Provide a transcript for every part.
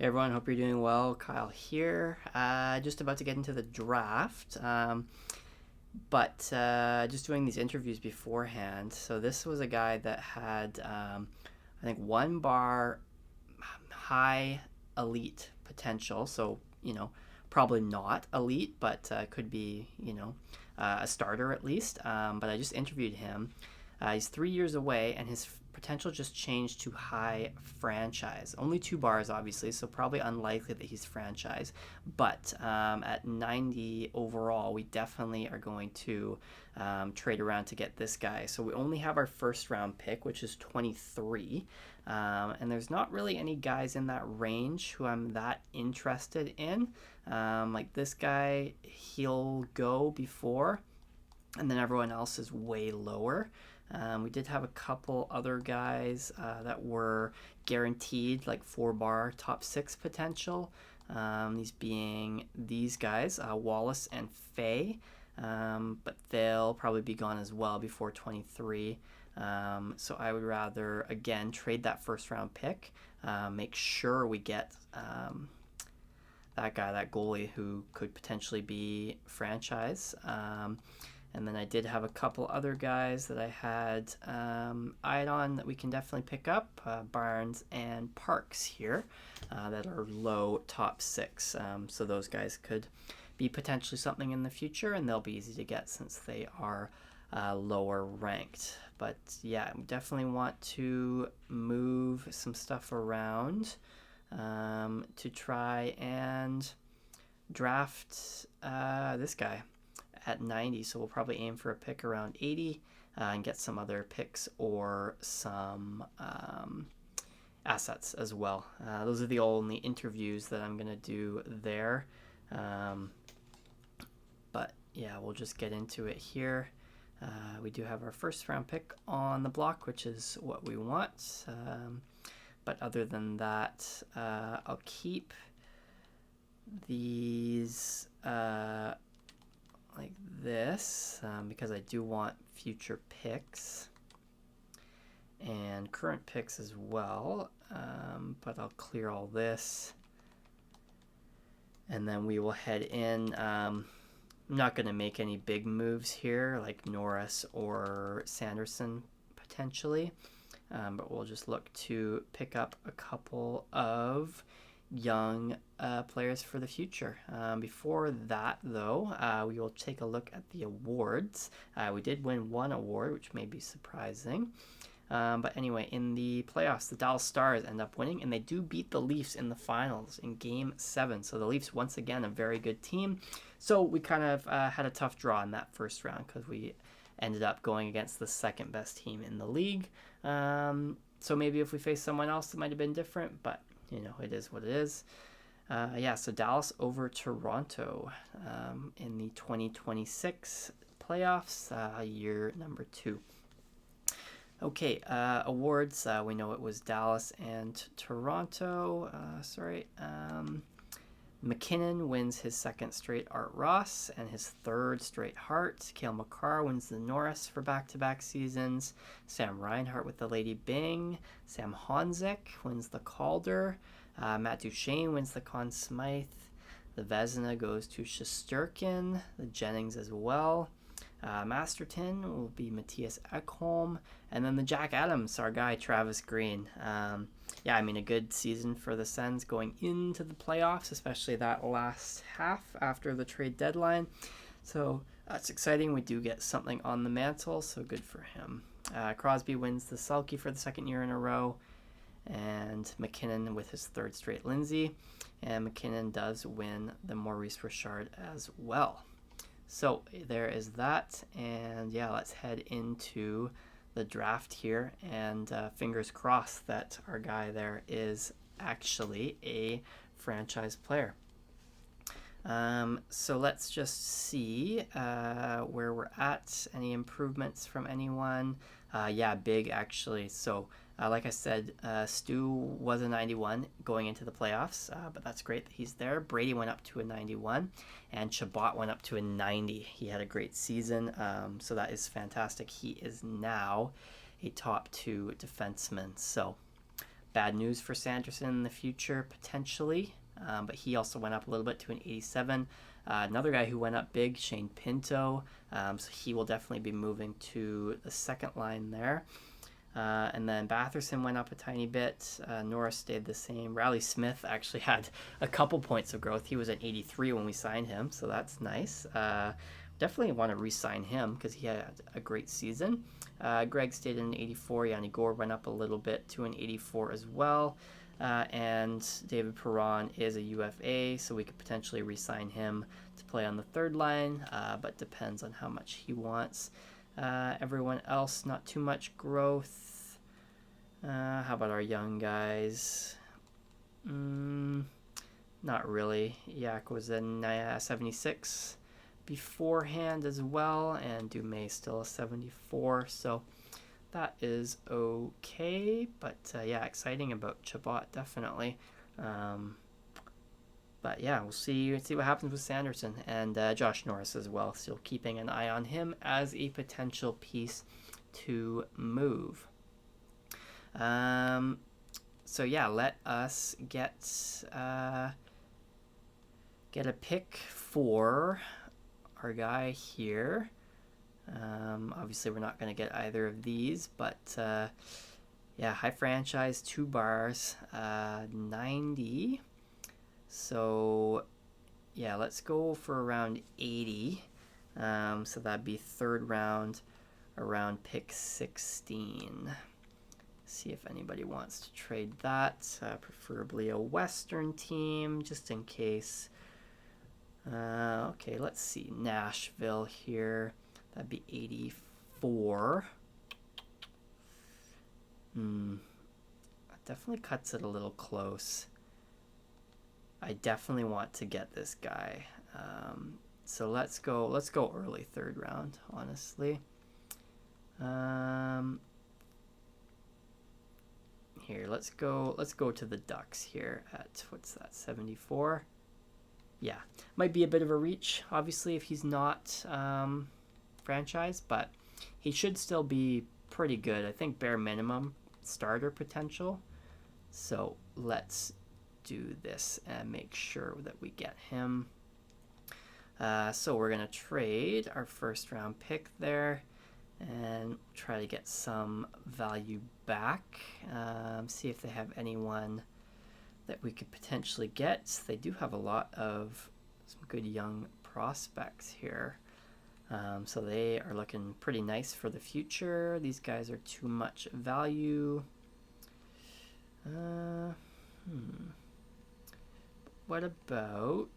Hey everyone, hope you're doing well. Kyle here. Just about to get into the draft, but just doing these interviews beforehand. So this was a guy that had, I think, one bar high elite potential. So probably not elite, but could be a starter at least. But I just interviewed him. He's 3 years away, and his potential just changed to high franchise. Only two bars, obviously, so probably unlikely that he's franchise. But at 90 overall, we definitely are going to trade around to get this guy. So we only have our first round pick, which is 23. And there's not really any guys in that range who I'm that interested in. Like this guy, he'll go before, and then everyone else is way lower. We did have a couple other guys that were guaranteed, like 4 bar top 6 potential. These being these guys, Wallace and Faye, but they'll probably be gone as well before 23. So I would rather, again, trade that first round pick, make sure we get that guy, that goalie who could potentially be franchise. And then I did have a couple other guys that I had eyed on that we can definitely pick up, Barnes and Parks here, that are low top 6. So those guys could be potentially something in the future, and they'll be easy to get since they are lower ranked. But yeah, we definitely want to move some stuff around to try and draft this guy at 90, so we'll probably aim for a pick around 80 and get some other picks or some assets as well. Those are the only interviews that I'm going to do there. But yeah, we'll just get into it here. We do have our first round pick on the block, which is what we want. But other than that, I'll keep these like this because I do want future picks and current picks as well, but I'll clear all this and then we will head in. I'm not going to make any big moves here like Norris or Sanderson potentially, but we'll just look to pick up a couple of young players for the future. Before that, though, we will take a look at the awards. We did win one award, which may be surprising. But anyway, in the playoffs, the Dallas Stars end up winning, and they do beat the Leafs in the finals in Game 7. So the Leafs, once again, a very good team. So we kind of had a tough draw in that first round because we ended up going against the second best team in the league. So maybe if we faced someone else, it might have been different, but it is what it is. So Dallas over Toronto in the 2026 playoffs, year number 2. Okay, awards. We know it was Dallas and Toronto. McKinnon wins his second straight Art Ross and his third straight Hart. Cale Makar wins the Norris for back-to-back seasons. Sam Reinhart with the Lady Byng. Sam Honzek wins the Calder. Matt Duchene wins the Conn Smythe. The Vezina goes to Shesterkin. The Jennings as well. Masterton will be Matthias Ekholm. And then the Jack Adams, our guy, Travis Green. A good season for the Sens going into the playoffs, especially that last half after the trade deadline. So that's exciting. We do get something on the mantle, so good for him. Crosby wins the Selke for the second year in a row. And McKinnon with his third straight Lindsay. And McKinnon does win the Maurice Richard as well. So there is that. And yeah, let's head into the draft here, and fingers crossed that our guy there is actually a franchise player. So let's just see where we're at. Any improvements from anyone? Big actually. So like I said, Stu was a 91 going into the playoffs, but that's great that he's there. Brady went up to a 91, and Chabot went up to a 90. He had a great season, so that is fantastic. He is now a top 2 defenseman. So bad news for Sanderson in the future, potentially. But he also went up a little bit to an 87. Another guy who went up big, Shane Pinto. So he will definitely be moving to the second line there. And then Batherson went up a tiny bit. Norris stayed the same. Riley Smith actually had a couple points of growth. He was at 83 when we signed him, so that's nice. Definitely want to re-sign him because he had a great season. Greg stayed in an 84. Yanni Gore went up a little bit to an 84 as well. And David Perron is a UFA, so we could potentially re-sign him to play on the third line, but depends on how much he wants. Everyone else, not too much growth. How about our young guys? Not really. Yak was in 76 beforehand as well, and Dumais still a 74, so that is okay. But yeah, exciting about Chabot, definitely. But yeah, we'll see what happens with Sanderson and Josh Norris as well. Still keeping an eye on him as a potential piece to move. So yeah, let us get a pick for our guy here. Obviously, we're not going to get either of these, but yeah, high franchise, 2 bars, 90. So yeah, let's go for around 80. So that'd be third round, around pick 16. See if anybody wants to trade that. Preferably a Western team, just in case. Okay, let's see. Nashville here. That'd be 84. That definitely cuts it a little close. I definitely want to get this guy. So let's go early third round, honestly. Here, let's go to the Ducks here at, what's that, 74? Yeah, might be a bit of a reach, obviously, if he's not franchise, but he should still be pretty good. I think bare minimum starter potential. So let's do this and make sure that we get him. So we're gonna trade our first round pick there and try to get some value back. See if they have anyone that we could potentially get. They do have a lot of some good young prospects here. So they are looking pretty nice for the future. These guys are too much value. What about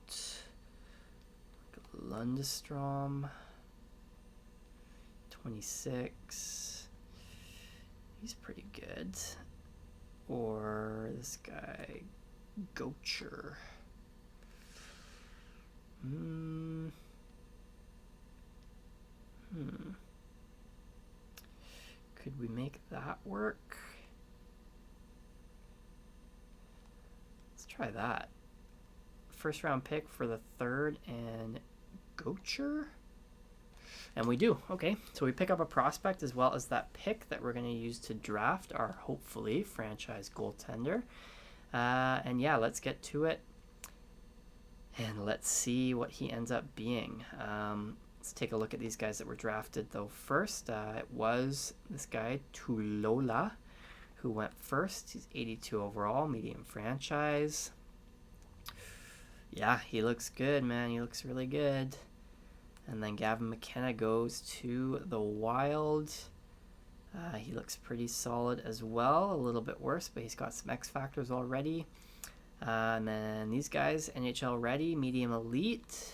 Lundestrom? 26. He's pretty good. Or this guy, Gocher. Could we make that work? Let's try that. First round pick for the third and Gocher? And we do. Okay, so we pick up a prospect as well as that pick that we're going to use to draft our, hopefully, franchise goaltender. And yeah, let's get to it. And let's see what he ends up being. Let's take a look at these guys that were drafted, though, first. It was this guy, Tulola, who went first. He's 82 overall, medium franchise. Yeah, he looks good, man. He looks really good. And then Gavin McKenna goes to the Wild. He looks pretty solid as well. A little bit worse, but he's got some X factors already. And then these guys, NHL ready, medium elite.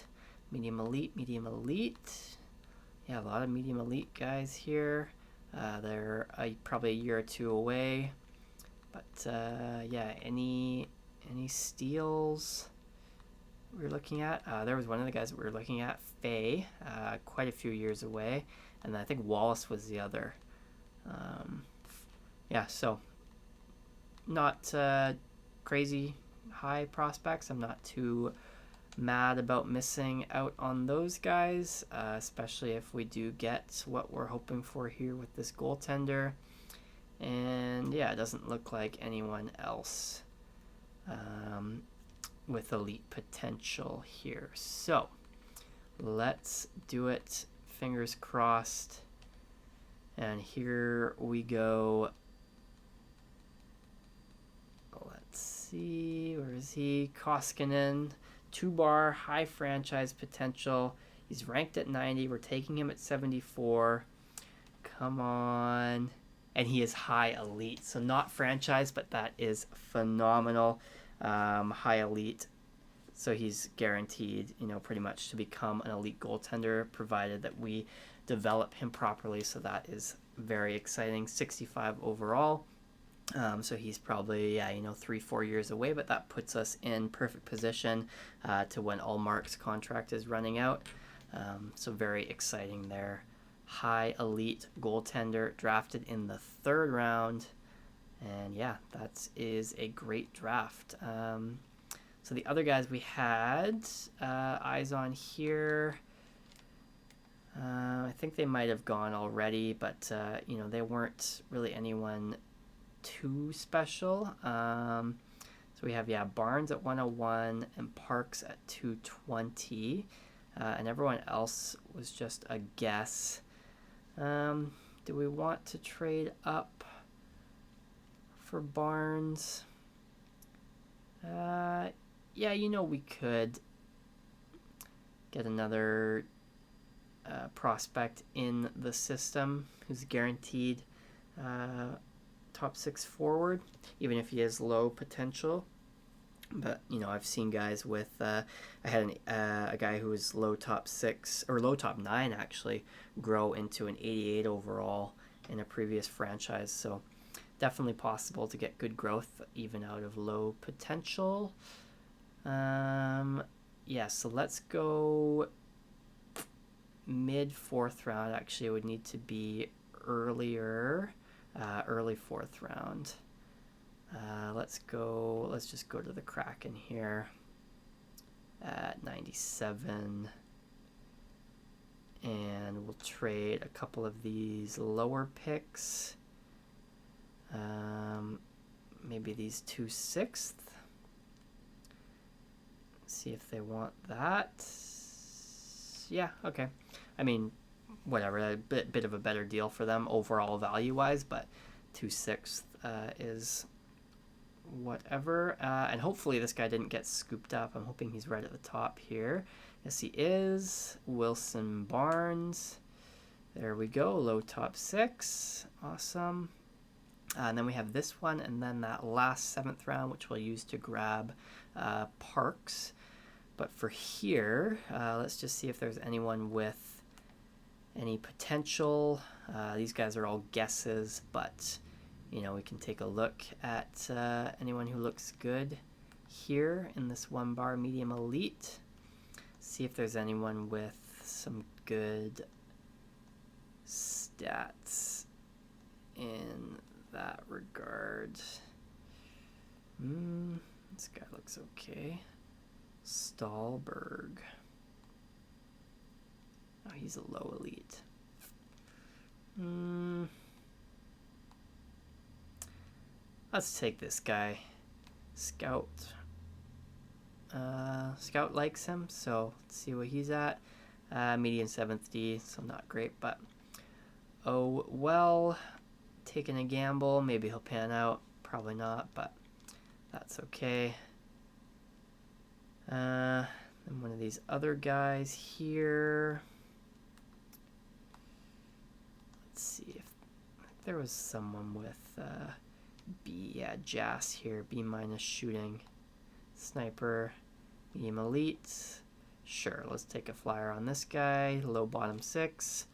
Medium elite, medium elite. Yeah, a lot of medium elite guys here. They're probably a year or two away. But yeah, any steals we were looking at? There was one of the guys that we were looking at, Faye, quite a few years away. And then I think Wallace was the other. Yeah, so not crazy high prospects. I'm not too mad about missing out on those guys, especially if we do get what we're hoping for here with this goaltender. And yeah, it doesn't look like anyone else with elite potential here. So let's do it. Fingers crossed. And here we go. Let's see, where is he? Koskinen, 2-bar, high franchise potential. He's ranked at 90. We're taking him at 74. Come on. And he is high elite. So not franchise, but that is phenomenal. High elite. So he's guaranteed, pretty much to become an elite goaltender, provided that we develop him properly. So that is very exciting. 65 overall. So he's probably 3-4 years away, but that puts us in perfect position to when Allmark's contract is running out. So very exciting there. High elite goaltender drafted in the 3rd round, and yeah, that is a great draft. So the other guys we had eyes on here, I think they might have gone already, but they weren't really anyone too special. So we have Barnes at 101 and Parks at 220, and everyone else was just a guess. Do we want to trade up for Barnes? We could get another prospect in the system who's guaranteed top 6 forward, even if he has low potential. But I've seen guys with I had a guy who was low top 6 or low top 9 actually grow into an 88 overall in a previous franchise. So definitely possible to get good growth even out of low potential. So let's go mid 4th round. Actually, it would need to be earlier. Early 4th round. Let's just go to the Kraken here at 97, and we'll trade a couple of these lower picks. Maybe these 2 6th. See if they want that. Yeah, okay. I mean, whatever, a bit of a better deal for them overall value-wise, but 2 6th is whatever. And hopefully this guy didn't get scooped up. I'm hoping he's right at the top here. Yes, he is. Wilson Barnes. There we go. Low top 6. Awesome. And then we have this one, and then that last 7th round, which we'll use to grab Parks. But for here, let's just see if there's anyone with any potential. These guys are all guesses, but we can take a look at anyone who looks good here in this 1-bar medium elite. See if there's anyone with some good stats in that regard. This guy looks okay. Stahlberg. Oh, he's a low elite. Let's take this guy. Scout. Scout likes him, so let's see what he's at. Median 7th D, so not great, but oh well. Taking a gamble. Maybe he'll pan out. Probably not, but that's okay. And one of these other guys here. Let's see if there was someone with Jas here. B- shooting. Sniper. Medium elite. Sure, let's take a flyer on this guy. Low bottom 6.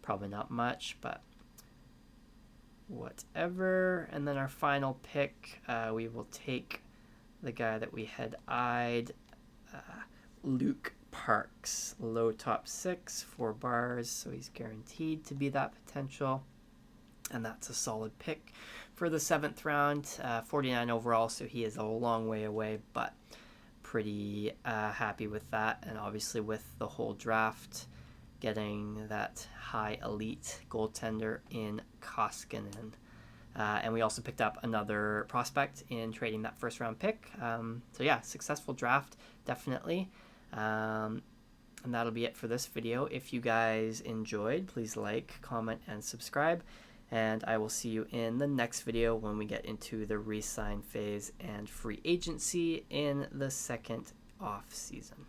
Probably not much, but whatever. And then our final pick, we will take the guy that we had eyed, Luke Parks. Low top 6, 4 bars, so he's guaranteed to be that potential. And that's a solid pick for the 7th round. 49 overall, so he is a long way away, but pretty happy with that. And obviously with the whole draft, getting that high elite goaltender in Koskinen. And we also picked up another prospect in trading that first round pick. So yeah, successful draft, definitely. And that'll be it for this video. If you guys enjoyed, please like, comment, and subscribe. And I will see you in the next video when we get into the re-sign phase and free agency in the second off season.